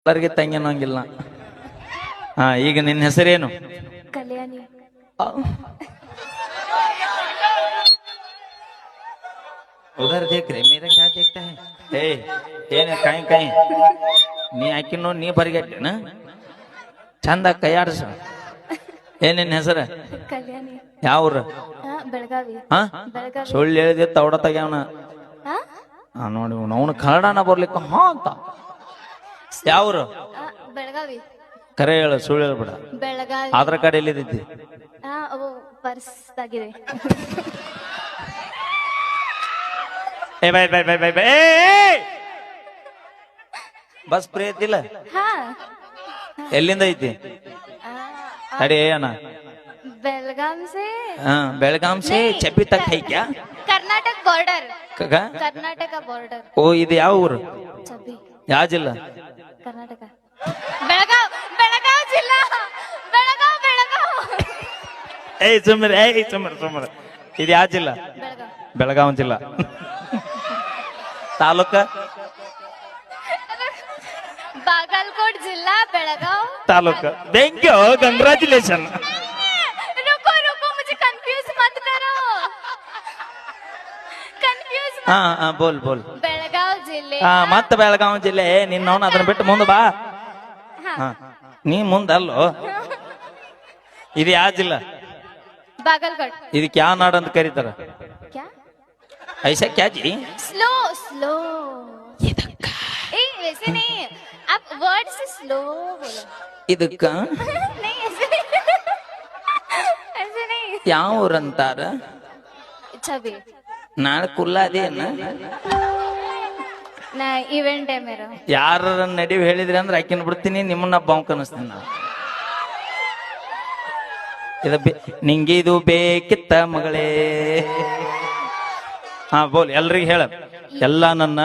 ಎಲ್ಲರಿಗೆ ತಂಗಿ ಅನ್ನೋಂಗಿಲ್ಲ. ಹಾ, ಈಗ ನಿನ್ನ ಹೆಸರೇನು? ಕಲ್ಯಾಣಿ. उधर देख रहे मेरा क्या देखता है? ए ಏನ ಕಾಯಿ ಕಾಯಿ ನೀ ಹಾಕಿ ನೋಡಿ ನೀ ಬರಿಗಟ್ಟೆ ನಾ ಚಂದ ಕೈಯಾಡ್ಸ. ಏನೇನ್ ಹೆಸರ? ಕಲ್ಯಾಣಿ. ಯಾವ್ರ? ಬೆಳಗಾವಿ. ಹಾ, ಬೆಳಗಾವಿ. ಸುಳ್ಳು ಹೇಳಿದ ತವಡ ತೆಗ್ಯಾವನ. ನೋಡಿ ಅವನು ಕನ್ನಡನ ಬರ್ಲಿಕ್ಕ ಹಾ ಅಂತ. ಯಾವ್ರು? ಬೆಳಗಾವಿ. ಕರೆ ಹೇಳು, ಸುಳ್ಳು ಹೇಳ್ಬೇಡ. ಬೆಳಗಾವಿ. ಆಧಾರ್ ಕಾರ್ಡ್ ಎಲ್ಲಿದ್ದಿ? ಪರ್ಸ್ ಆಗಿದೆ. ಏ ಬೈ ಬೈ ಬೈ ಬೈ ಬೈ ಬಸ್ ಫ್ರೀ ಐತಿಲ್ಲ? ಹಾ. ಎಲ್ಲಿಂದ ಐತಿ? ತಡಿ ಅಣ್ಣ. बेलगाम से. हाँ, बेलगाम से चप्पी तक है क्या? कर्नाटक बॉर्डर. कर्नाटक बॉर्डर. ओ ಇದು ಯಾವ ಊರು? ಚಪ್ಪಿ. ಯಾವ ಜಿಲ್ಲಾ? ಕರ್ನಾಟಕ. ಬೆಳಗಾವ್ ಜಿಲ್ಲಾ. ಬೆಳಗಾವ್. ಏಯ್ ಸುಮ್ಮನೆ ಇದು ಯಾವ ಜಿಲ್ಲಾ? ಬೆಳಗಾವಿ ಜಿಲ್ಲಾ. ತಾಲೂಕ? ಬಾಗಲಕೋಟ್ ಜಿಲ್ಲಾ, Belgaum taluka. Thank you, congratulation. रुको मुझे कंफ्यूज मत करो. ಹಾ ಬೋಲ್ ಬೆಳಗಾವ್ ಜಿಲ್ಲೆ. ಹಾ, ಮತ್ತೆ ಬೆಳಗಾವಿ ಜಿಲ್ಲೆ. ನಿನ್ನವನು ಅದನ್ನ ಬಿಟ್ಟು ಮುಂದೆ ಬಾ. ಹಾ, ನೀ ಮುಂದಲ್ಲೋ. ಇದು ಯಾವ ಜಿಲ್ಲಾ? बागलकोट. ಇದಕ್ಕೆ ಯಾವ ನಾಡು ಅಂತ ಕರೀತಾರ? क्या? ಐಸಾ ಕ್ಯಾ ಜಿ? स्लो. वैसे नहीं, आप वर्ड से स्लो बोलो. ಇದಕ್ಕ नहीं ऐसे नहीं. ಯಾವ ಊರಂತಾರ? छवि. ನಾಳೆ ಕುಲ್ಲಾದೇನ? ನಾ ಇವೆಂಟ್ है मेरा. ಯಾರ ನಡಿವ್ ಹೇಳಿದ್ರಿ ಅಂದ್ರೆ ಆಕಿನ ಬಿಡ್ತೀನಿ, ನಿಮ್ಮನ್ನ ಬಾಂಕ್ ಅನಿಸ್ತೀನಿ ನಾವು. ನಿಂಗೆ ಇದು ಬೇಕಿತ್ತ ಮಗಳೇ? ಹಾ ಬೋಲ್, ಎಲ್ರಿಗೆ ಹೇಳ. ಎಲ್ಲ ನನ್ನ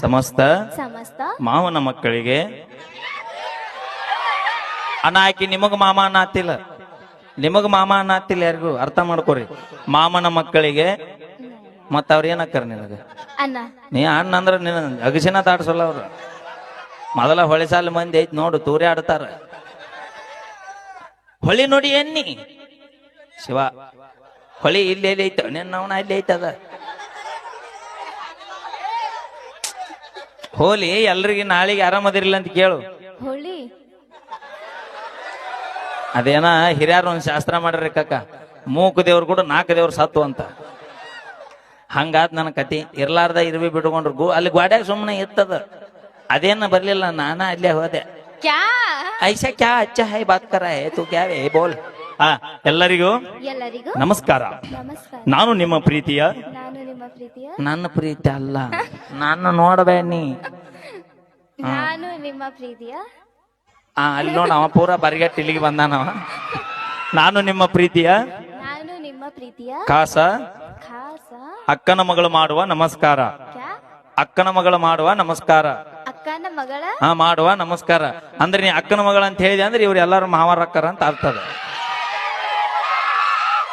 ಸಮಸ್ತ ಮಾವನ ಮಕ್ಕಳಿಗೆ ಅಣ್ಣ ಆಕಿ ನಿಮಗ ಮಾಮ ಅನ್ನತ್ತಿಲ್ಲ, ಯಾರಿಗೂ ಅರ್ಥ ಮಾಡ್ಕೋರಿ. ಮಾಮನ ಮಕ್ಕಳಿಗೆ ಮತ್ತ ಅವ್ರ ಏನಕ್ಕಾರ ನಿನಗ? ಅಣ್ಣ. ನೀ ಅಣ್ಣ ಅಂದ್ರ ನಿನ್ನ ಅಗಸಿನ ದಾಡ್ಸಲ್ಲ ಅವ್ರು. ಮೊದಲ ಹೊಳೆ ಸಾಲ ಮಂದಿ ಐತ್ ನೋಡು, ತೂರಿ ಆಡ್ತಾರ. ಹೊಳಿ ನೋಡಿ ಎನ್ನಿ ಶಿವ, ಹೊಳಿ ಇಲ್ಲಿ ಎಲ್ಲಿ ಐತ? ನಿನ್ನವನ ಇಲ್ಲಿ ಐತದ. ಹೋಲಿ ಎಲ್ರಿಗೆ ನಾಳೆಗೆ ಆರಾಮದಿರ್ಲಿಲ್ಲ ಅಂತ ಕೇಳು. ಹೋಳಿ ಅದೇನ ಹಿರಿಯರು ಒಂದ್ ಶಾಸ್ತ್ರ ಮಾಡ್ರಿ ಕಕ್ಕ, ಮೂಕು ದೇವ್ರು ಕೂಡ 4 ದೇವ್ರು ಸತ್ತು ಅಂತ. ಹಂಗಾದ್ ನನ್ನ ಕತಿ. ಇರ್ಲಾರ್ದ ಇರ್ವಿ ಬಿಟ್ಕೊಂಡ್ರು ಅಲ್ಲಿ ಗಾಡ್ಯಾಗ ಸುಮ್ಮನೆ ಇತ್ತದ. ಅದೇನ ಬರ್ಲಿಲ್ಲ, ನಾನ ಅಲ್ಲೇ ಹೋದೆ. ಐಸಾ ಕ್ಯಾ ಅಚ್ಚ ಹೈ ಬಾತ್ ಕರ ಹೈ ತು ಕ್ಯಾ ಹೈ ಬೋಲ್. ಎಲ್ಲರಿಗೂ ನಮಸ್ಕಾರ. ನಾನು ನಿಮ್ಮ ಪ್ರೀತಿಯ. ನನ್ನ ಪ್ರೀತಿ ಅಲ್ಲ, ನಾನು ನೋಡಬೇಡಿ. ನಾನು ನಿಮ್ಮ ಪ್ರೀತಿಯ. ಅಲ್ಲಿ ನೋಡ, ಅವ ಪೂರ ಬರಿಗಟ್ಟಿ ಇಲ್ಲಿಗೆ ಬಂದಾನವ. ನಾನು ನಿಮ್ಮ ಪ್ರೀತಿಯ ಖಾಸ ಅಕ್ಕನ ಮಗಳು ಮಾಡುವ ನಮಸ್ಕಾರ. ಅಕ್ಕನ ಮಗಳು ಮಾಡುವ ನಮಸ್ಕಾರ. ಅಕ್ಕನ ಮಗಳ ಮಾಡುವ ನಮಸ್ಕಾರ ಅಂದ್ರೆ ನೀ ಅಕ್ಕನ ಮಗಳ ಅಂತ ಹೇಳಿದೆ ಅಂದ್ರೆ ಇವ್ರು ಎಲ್ಲಾರು ಮಾವರಕ್ಕರ ಅಂತ ಅರ್ಥದ.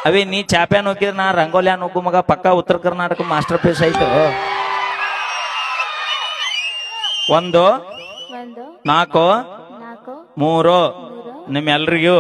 ಅವೇ ನೀ ಚಾಪ್ಯಾನ್ ಹೋಗಿದ್ರೆ ನಾ ರಂಗೋಲಿಯಾನ್ ಹೋಗು ಮಗ. ಪಕ್ಕ ಉತ್ತರ ಕರ್ನಾಟಕ ಮಾಸ್ಟರ್ ಪೀಸ್ ಆಯ್ತು. 1 4 3 ನಿಮ್ಮೆಲ್ರಿಗೂ